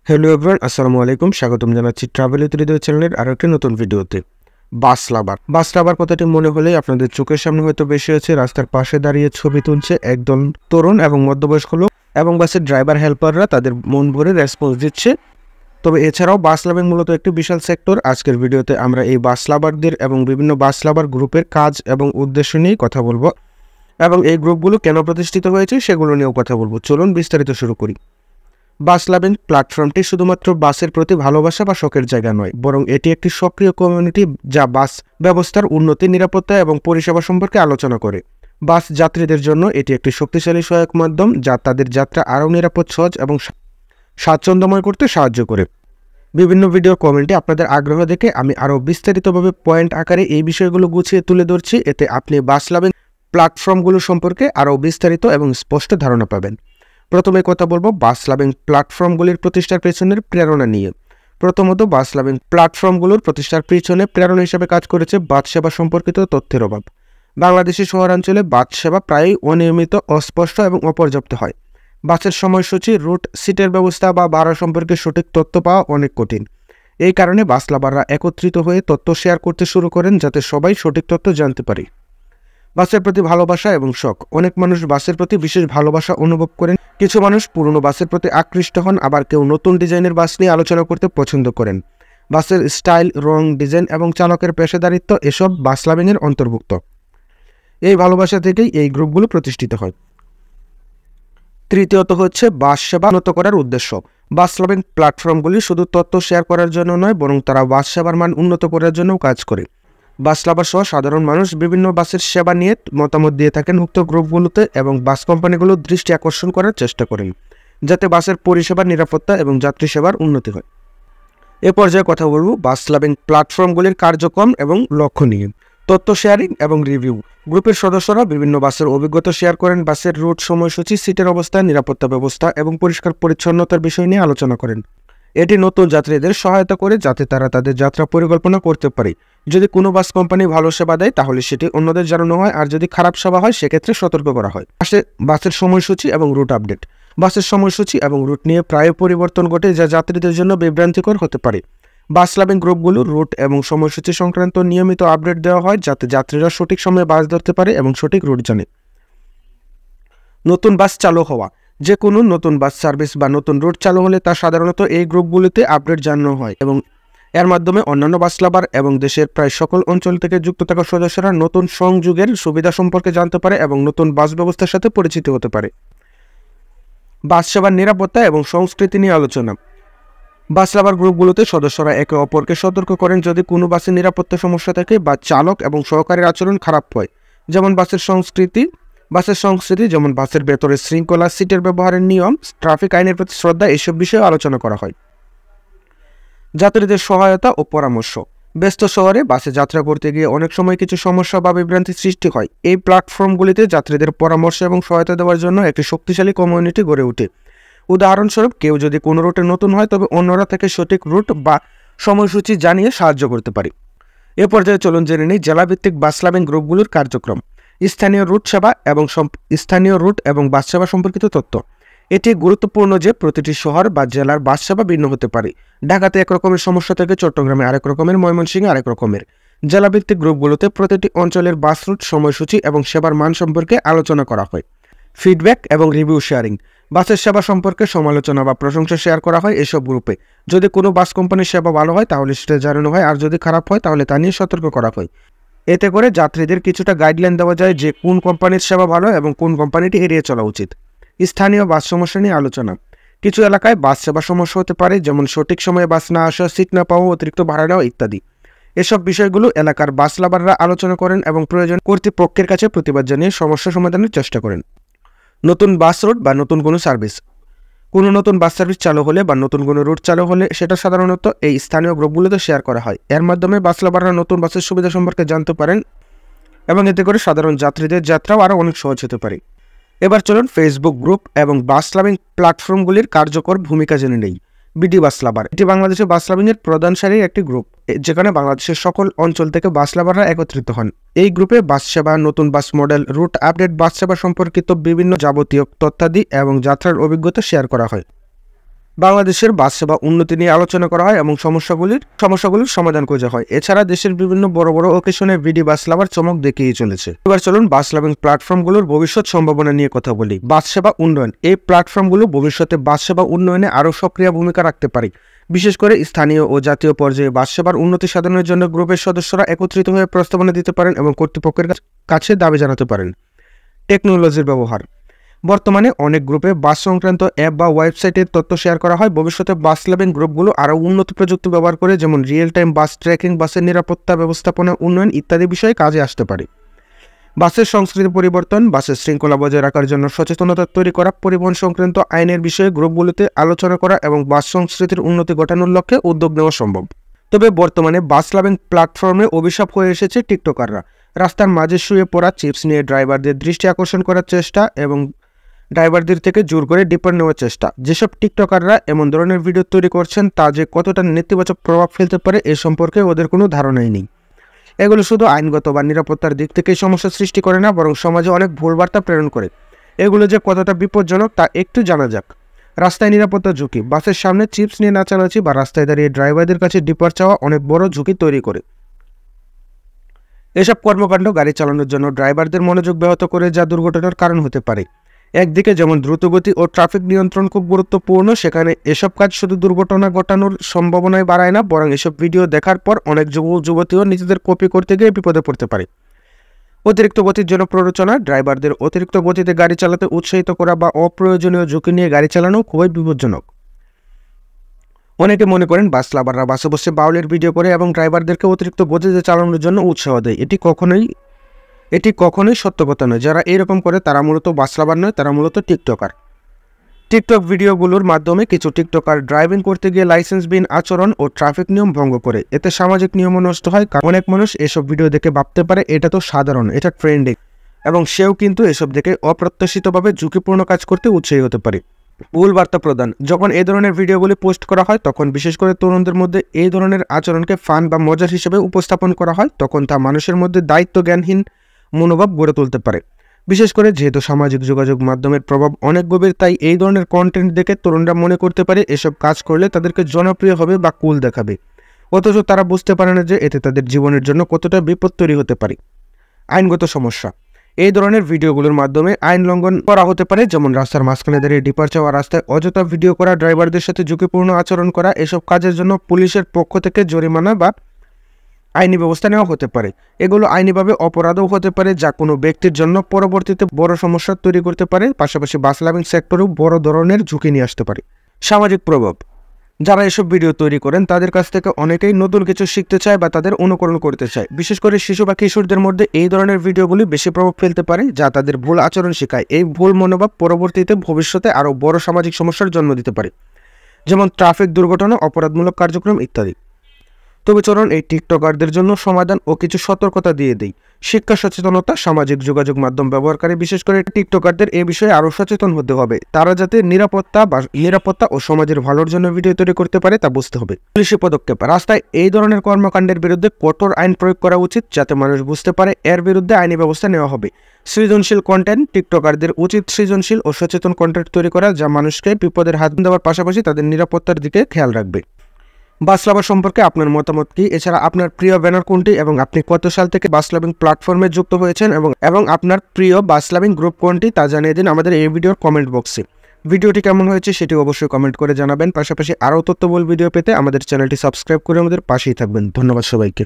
Hello everyone, আসসালামু আলাইকুম। স্বাগতম জানাচ্ছি ট্রাভেল উইথ হৃদয় চ্যানেলের আরও একটি নতুন ভিডিওতে। বাস লাভার কথাটি মনে হলেই আপনাদের চোখের সামনে হয়তো বেশি আছে রাস্তার পাশে দাঁড়িয়ে ছবি তুলছে একদল তরুণ এবং মধ্যবয়স্ক লোক, এবং বাসের ড্রাইভার হেল্পাররা তাদের মন ভরে রেসপন্স দিচ্ছে। তবে এছাড়াও বাস লাভিং মূলত একটি বিশাল সেক্টর। আজকের ভিডিওতে আমরা এই বাস লাভারদের এবং বিভিন্ন বাস লাভার গ্রুপের কাজ এবং উদ্দেশ্য নিয়ে কথা বলবো, এবং এই গ্রুপগুলো কেন প্রতিষ্ঠিত হয়েছে সেগুলো নিয়েও কথা বলবো। চলুন বিস্তারিত শুরু করি। বাস লাভিং প্ল্যাটফর্মটি শুধুমাত্র বাসের প্রতি ভালোবাসা বা শখের জায়গা নয়, বরং এটি একটি সক্রিয় কমিউনিটি যা বাস ব্যবস্থার উন্নতি, নিরাপত্তা এবং পরিষেবা সম্পর্কে আলোচনা করে। বাস যাত্রীদের জন্য এটি একটি শক্তিশালী সহায়ক মাধ্যম যা তাদের যাত্রা আরও নিরাপদ, সহজ এবং স্বাচ্ছন্দ্যময় করতে সাহায্য করে। বিভিন্ন ভিডিও কমেন্টে আপনাদের আগ্রহ দেখে আমি আরও বিস্তারিতভাবে পয়েন্ট আকারে এই বিষয়গুলো গুছিয়ে তুলে ধরছি, এতে আপনি বাস লাভিং প্ল্যাটফর্মগুলো সম্পর্কে আরও বিস্তারিত এবং স্পষ্ট ধারণা পাবেন। প্রথমে কথা বলবো বাস লাভিং প্ল্যাটফর্মগুলির প্রতিষ্ঠার পেছনের প্রেরণা নিয়ে। প্রথমত, বাস লাভিং প্ল্যাটফর্মগুলোর প্রতিষ্ঠার পেছনে প্রেরণা হিসেবে কাজ করেছে বাস সেবা সম্পর্কিত তথ্যের অভাব। বাংলাদেশের শহরাঞ্চলে বাস সেবা প্রায়ই অনিয়মিত, অস্পষ্ট এবং অপর্যাপ্ত হয়। বাসের সময়সূচি, রুট, সিটের ব্যবস্থা বা ভাড়া সম্পর্কে সঠিক তথ্য পাওয়া অনেক কঠিন। এই কারণে বাস লাভাররা একত্রিত হয়ে তথ্য শেয়ার করতে শুরু করেন যাতে সবাই সঠিক তথ্য জানতে পারে। বাসের প্রতি ভালোবাসা এবং শখ। অনেক মানুষ বাসের প্রতি বিশেষ ভালোবাসা অনুভব করেন। কিছু মানুষ পুরনো বাসের প্রতি আকৃষ্ট হন, আবার কেউ নতুন ডিজাইনের বাস নিয়ে আলোচনা করতে পছন্দ করেন। বাসের স্টাইল, রং, ডিজাইন এবং চালকের পেশাদারিত্ব এসব বাস লাভিংয়ের অন্তর্ভুক্ত। এই ভালোবাসা থেকেই এই গ্রুপগুলো প্রতিষ্ঠিত হয়। তৃতীয়ত হচ্ছে বাস সেবা উন্নত করার উদ্দেশ্য। বাস লাভিং প্ল্যাটফর্মগুলি শুধু তথ্য শেয়ার করার জন্য নয়, বরং তারা বাস সেবার মান উন্নত করার জন্যও কাজ করে। বাস লাভার সহ সাধারণ মানুষ বিভিন্ন বাসের সেবা নিয়ে মতামত দিয়ে থাকেন উক্ত গ্রুপগুলোতে, এবং বাস কোম্পানিগুলোর দৃষ্টি আকর্ষণ করার চেষ্টা করেন যাতে বাসের পরিষেবার নিরাপত্তা এবং যাত্রী সেবার উন্নতি হয়। এ পর্যায়ে কথা বলব বাস লাভিং প্ল্যাটফর্মগুলির কার্যক্রম এবং লক্ষ্য নিয়ে। তথ্য শেয়ারিং এবং রিভিউ। গ্রুপের সদস্যরা বিভিন্ন বাসের অভিজ্ঞতা শেয়ার করেন, বাসের রুট, সময়সূচি, সিটের অবস্থা, নিরাপত্তা ব্যবস্থা এবং পরিষ্কার পরিচ্ছন্নতার বিষয় নিয়ে আলোচনা করেন। এটি নতুন যাত্রীদের সহায়তা করে যাতে তারা তাদের যাত্রা পরিকল্পনা করতে পারে। যদি কোনো বাস কোম্পানি ভালো সেবা দেয় তাহলে সেটি অন্যদের জানানো হয়, আর যদি খারাপ সেবা হয় সেক্ষেত্রে সতর্ক করা হয়। বাসের সময়সূচি এবং রুট আপডেট। বাসের সময়সূচি এবং রুট নিয়ে প্রায় পরিবর্তন ঘটে যা যাত্রীদের জন্য বিভ্রান্তিকর হতে পারে। বাস লাভিং গ্রুপগুলোর রুট এবং সময়সূচি সংক্রান্ত নিয়মিত আপডেট দেওয়া হয় যাতে যাত্রীরা সঠিক সময়ে বাস ধরতে পারে এবং সঠিক রুট জানে। নতুন বাস চালু হওয়া। যে কোনো নতুন বাস সার্ভিস বা নতুন রুট চালু হলে তা সাধারণত এই গ্রুপগুলিতে আপডেট জানানো হয়, এবং এর মাধ্যমে অন্যান্য বাস লাভার এবং দেশের প্রায় সকল অঞ্চল থেকে যুক্ত থাকা সদস্যরা নতুন সংযোগের সুবিধা সম্পর্কে জানতে পারে এবং নতুন বাস ব্যবস্থার সাথে পরিচিত হতে পারে। বাস সেবার নিরাপত্তা এবং সংস্কৃতি নিয়ে আলোচনা। বাস লাভার গ্রুপগুলোতে সদস্যরা একে অপরকে সতর্ক করেন যদি কোনো বাসের নিরাপত্তা সমস্যা থাকে বা চালক এবং সহকারীর আচরণ খারাপ হয়। যেমন বাসের সংস্কৃতি যেমন বাসের ভেতরে শৃঙ্খলা, সিটের ব্যবহারের নিয়ম, ট্রাফিক আইনের প্রতি শ্রদ্ধা, এসব বিষয়ে আলোচনা করা হয়। যাত্রীদের সহায়তা ও পরামর্শ। ব্যস্ত শহরে বাসে যাত্রা করতে গিয়ে অনেক সময় কিছু সমস্যা বা বিভ্রান্তির সৃষ্টি হয়। এই প্ল্যাটফর্মগুলিতে যাত্রীদের পরামর্শ এবং সহায়তা দেওয়ার জন্য একটি শক্তিশালী কমিউনিটি গড়ে ওঠে। উদাহরণস্বরূপ, কেউ যদি কোনো রুটে নতুন হয় তবে অন্যরা তাকে সঠিক রুট বা সময়সূচি জানিয়ে সাহায্য করতে পারে। এ পর্যায়ে চলুন জেনে নিই জেলাভিত্তিক বাস লাভিং গ্রুপগুলোর কার্যক্রম। স্থানীয় রুট এবং বাস সেবা সম্পর্কিত তথ্য। এটি গুরুত্বপূর্ণ যে প্রতিটি শহর বা জেলার বাস সেবা ভিন্ন হতে পারে। ঢাকাতে এক রকমের সমস্যা থেকে চট্টগ্রামে আরেক রকমের, ময়মনসিংহে আরেক রকমের। জেলাভিত্তিক গ্রুপগুলোতে প্রতিটি অঞ্চলের বাস রুট, সময়সূচি এবং সেবার মান সম্পর্কে আলোচনা করা হয়। ফিডব্যাক এবং রিভিউ শেয়ারিং। বাসের সেবা সম্পর্কে সমালোচনা বা প্রশংসা শেয়ার করা হয় এসব গ্রুপে। যদি কোনো বাস কোম্পানির সেবা ভালো হয় তাহলে সেটা জানানো হয়, আর যদি খারাপ হয় তাহলে তা নিয়ে সতর্ক করা হয়। এতে করে যাত্রীদের কিছুটা গাইডলাইন দেওয়া যায় যে কোন কোম্পানির সেবা ভালো এবং কোন কোম্পানিটি এড়িয়ে চলা উচিত। স্থানীয় বাস সমস্যা নিয়ে আলোচনা। কিছু এলাকায় বাস সেবা সমস্যা হতে পারে, যেমন সঠিক সময়ে বাস না আসা, সিট না পাওয়া, অতিরিক্ত ভাড়া নেওয়া ইত্যাদি। এসব বিষয়গুলো এলাকার বাস লাভাররা আলোচনা করেন এবং প্রয়োজন কর্তৃপক্ষের কাছে প্রতিবাদ জানিয়ে সমস্যা সমাধানের চেষ্টা করেন। নতুন বাস রুট বা নতুন কোনো সার্ভিস। কোনো নতুন বাস সার্ভিস চালু হলে বা নতুন কোনো রুট চালু হলে সেটা সাধারণত এই স্থানীয় গ্রুপগুলোতে শেয়ার করা হয়। এর মাধ্যমে বাস লাভাররা নতুন বাসের সুবিধা সম্পর্কে জানতে পারেন এবং এতে করে সাধারণ যাত্রীদের যাত্রাও আরও অনেক সহজ হতে পারে। এবার চলুন ফেসবুক গ্রুপ এবং বাস লাভিং প্ল্যাটফর্মগুলির কার্যকর ভূমিকা জেনে নেই। বিডি বাস লাভার। এটি বাংলাদেশের বাস লাভিংয়ের প্রধান সারির একটি গ্রুপ, যেখানে বাংলাদেশের সকল অঞ্চল থেকে বাস লাভাররা একত্রিত হন। এই গ্রুপে বাস সেবা, নতুন বাস মডেল, রুট আপডেট, বাস সেবা সম্পর্কিত বিভিন্ন যাবতীয় তথ্যাদি এবং যাত্রার অভিজ্ঞতা শেয়ার করা হয়। বাংলাদেশের বাস সেবা উন্নতি নিয়ে আলোচনা করা হয় এবং সমস্যাগুলির সমাধান খোঁজা হয়। এছাড়া দেশের বিভিন্ন বড় বড় অকেশনে বিডি বাস লাভার চমক দেখিয়ে চলেছে। এবার চলুন বাস লাভিং প্ল্যাটফর্মগুলোর ভবিষ্যৎ সম্ভাবনা নিয়ে কথা বলি। বাস সেবা উন্নয়ন। এই প্ল্যাটফর্মগুলো ভবিষ্যতে বাস সেবা উন্নয়নে আরও সক্রিয় ভূমিকা রাখতে পারে। বিশেষ করে স্থানীয় ও জাতীয় পর্যায়ে বাস সেবার উন্নতি সাধনের জন্য গ্রুপের সদস্যরা একত্রিত হয়ে প্রস্তাবনা দিতে পারেন এবং কর্তৃপক্ষের কাছে দাবি জানাতে পারেন। টেকনোলজির ব্যবহার। বর্তমানে অনেক গ্রুপে বাস সংক্রান্ত অ্যাপ বা ওয়েবসাইটের তথ্য শেয়ার করা হয়। ভবিষ্যতে বাস লাভিং গ্রুপগুলো আরও উন্নত প্রযুক্তি ব্যবহার করে, যেমন রিয়েল টাইম বাস ট্র্যাকিং, বাসের নিরাপত্তা ব্যবস্থাপনা উন্নয়ন ইত্যাদি বিষয়ে কাজে আসতে পারে। বাসের সংস্কৃতি পরিবর্তন। বাসের শৃঙ্খলা বজায় রাখার জন্য সচেতনতা তৈরি করা, পরিবহন সংক্রান্ত আইনের বিষয়ে গ্রুপগুলোতে আলোচনা করা এবং বাস সংস্কৃতির উন্নতি ঘটানোর লক্ষ্যে উদ্যোগ নেওয়া সম্ভব। তবে বর্তমানে বাস লাভিং প্ল্যাটফর্মে অভিশাপ হয়ে এসেছে টিকটকাররা। রাস্তার মাঝে শুয়ে পড়া, চিপস নিয়ে ড্রাইভারদের দৃষ্টি আকর্ষণ করার চেষ্টা এবং ড্রাইভারদের থেকে জোর করে ডিপার নেওয়ার চেষ্টা। যেসব টিকটকাররা এমন ধরনের ভিডিও তৈরি করছেন তা যে কতটা নেতিবাচক প্রভাব ফেলতে পারে এ সম্পর্কে ওদের কোনো ধারণাই নেই। এগুলো শুধু আইনগত বা নিরাপত্তার দিক থেকে সমস্যা সৃষ্টি করে না, বরং সমাজে অনেক ভুল বার্তা প্রেরণ করে। এগুলো যে কতটা বিপজ্জনক তা একটু জানা যাক। রাস্তায় নিরাপত্তা ঝুঁকি। বাসের সামনে চিপস নিয়ে নাচানাচি বা রাস্তায় দাঁড়িয়ে ড্রাইভারদের কাছে ডিপার চাওয়া অনেক বড় ঝুঁকি তৈরি করে। এসব কর্মকাণ্ড গাড়ি চালানোর জন্য ড্রাইভারদের মনোযোগ ব্যাহত করে, যা দুর্ঘটনার কারণ হতে পারে। একদিকে যেমন দ্রুতগতি ও ট্রাফিক নিয়ন্ত্রণ খুব গুরুত্বপূর্ণ, সেখানে এসব কাজ শুধু দুর্ঘটনা ঘটানোর সম্ভাবনায় বাড়ায় না, বরং এসব ভিডিও দেখার পর অনেক যুবতীও নিজেদের কপি করতে গিয়ে বিপদে পড়তে পারে। অতিরিক্ত গতির জন্য প্ররোচনা। ড্রাইভারদের অতিরিক্ত গতিতে গাড়ি চালাতে উৎসাহিত করা বা অপ্রয়োজনীয় ঝুঁকি নিয়ে গাড়ি চালানো খুবই বিপজ্জনক। অনেকে মনে করেন বাস লাভাররা বাসে বসে বাউলের ভিডিও করে এবং ড্রাইভারদেরকে অতিরিক্ত গতিতে চালানোর জন্য উৎসাহ দেয়। এটি কখনোই সত্য কথা নয়। যারা এরকম করে তারা মূলত বাস লাভার নয়, তারা মূলত টিকটকার। টিকটক ভিডিওগুলোর মাধ্যমে কিছু টিকটকার ড্রাইভিং করতে গিয়ে লাইসেন্সবিহীন আচরণ ও ট্রাফিক নিয়ম ভঙ্গ করে। এতে সামাজিক নিয়মও নষ্ট হয়। অনেক মানুষ এসব ভিডিও দেখে ভাবতে পারে এটা তো সাধারণ, এটা ট্রেন্ডিং, এবং সেও কিন্তু এসব দেখে অপ্রত্যাশিতভাবে ঝুঁকিপূর্ণ কাজ করতে উৎসাহী হতে পারে। ভুল বার্তা প্রদান। যখন এই ধরনের ভিডিওগুলি পোস্ট করা হয়, তখন বিশেষ করে তরুণদের মধ্যে এই ধরনের আচরণকে ফান বা মজার হিসেবে উপস্থাপন করা হয়, তখন তা মানুষের মধ্যে দায়িত্ব জ্ঞানহীন মনোভাব গড়ে তুলতে পারে। বিশেষ করে যেহেতু সামাজিক যোগাযোগ মাধ্যমের প্রভাব অনেক গভীর, তাই এই ধরনের কন্টেন্ট দেখে তরুণরা মনে করতে পারে এসব কাজ করলে তাদেরকে জনপ্রিয় হবে বা কুল দেখাবে, অথচ তারা বুঝতে পারে না যে এতে তাদের জীবনের জন্য কতটা বিপদ তৈরি হতে পারে। আইনগত সমস্যা। এই ধরনের ভিডিওগুলোর মাধ্যমে আইন লঙ্ঘন করা হতে পারে, যেমন রাস্তার মাঝখানে দাঁড়িয়ে ডিপার চাওয়া, রাস্তায় অযথা ভিডিও করা, ড্রাইভারদের সাথে ঝুঁকিপূর্ণ আচরণ করা। এসব কাজের জন্য পুলিশের পক্ষ থেকে জরিমানা বা আইনি ব্যবস্থা নেওয়া হতে পারে। এগুলো আইনিভাবে অপরাধও হতে পারে, যা কোনো ব্যক্তির জন্য পরবর্তীতে বড় সমস্যা তৈরি করতে পারে। পাশাপাশি বাস লাভিং সেক্টরেও বড় ধরনের ঝুঁকি নিয়ে আসতে পারে। সামাজিক প্রভাব। যারা এসব ভিডিও তৈরি করেন তাদের কাছ থেকে অনেকেই নতুন কিছু শিখতে চায় বা তাদের অনুকরণ করতে চায়। বিশেষ করে শিশু বা কিশোরদের মধ্যে এই ধরনের ভিডিওগুলি বেশি প্রভাব ফেলতে পারে, যা তাদের ভুল আচরণ শেখায়। এই ভুল মনোভাব পরবর্তীতে ভবিষ্যতে আরও বড় সামাজিক সমস্যার জন্ম দিতে পারে, যেমন ট্রাফিক দুর্ঘটনা, অপরাধমূলক কার্যক্রম ইত্যাদি। তবে চলুন এই টিকটকারদের জন্য সমাধান ও কিছু সতর্কতা দিয়ে দিই। শিক্ষা সচেতনতা। সামাজিক যোগাযোগ মাধ্যম ব্যবহারকারী, বিশেষ করে টিকটকারদের এ বিষয়ে আরও সচেতন হতে হবে। তারা যাতে নিরাপত্তা ও সমাজের ভালোর জন্য ভিডিও তৈরি করতে পারে তা বুঝতে হবে। পুলিশি পদক্ষেপ। রাস্তায় এই ধরনের কর্মকাণ্ডের বিরুদ্ধে কঠোর আইন প্রয়োগ করা উচিত, যাতে মানুষ বুঝতে পারে এর বিরুদ্ধে আইনি ব্যবস্থা নেওয়া হবে। সৃজনশীল কন্টেন্ট। টিকটকারদের উচিত সৃজনশীল ও সচেতন কন্টেন্ট তৈরি করা, যা মানুষকে বিপদের হাত দেওয়ার পাশাপাশি তাদের নিরাপত্তার দিকে খেয়াল রাখবে। বাস লাভার সম্পর্কে আপনার মতামত কি? এছাড়া আপনার প্রিয় ব্যানার কোনটি এবং আপনি কত সাল থেকে বাস লাভিং প্ল্যাটফর্মে যুক্ত হয়েছেন এবং আপনার প্রিয় বাস লাভিং গ্রুপ কোনটি তা জানিয়ে দিন আমাদের এই ভিডিওর কমেন্ট বক্সে। ভিডিওটি কেমন হয়েছে সেটি অবশ্যই কমেন্ট করে জানাবেন। পাশাপাশি আরও তথ্যবহুল ভিডিও পেতে আমাদের চ্যানেলটি সাবস্ক্রাইব করে আমাদের পাশেই থাকবেন। ধন্যবাদ সবাইকে।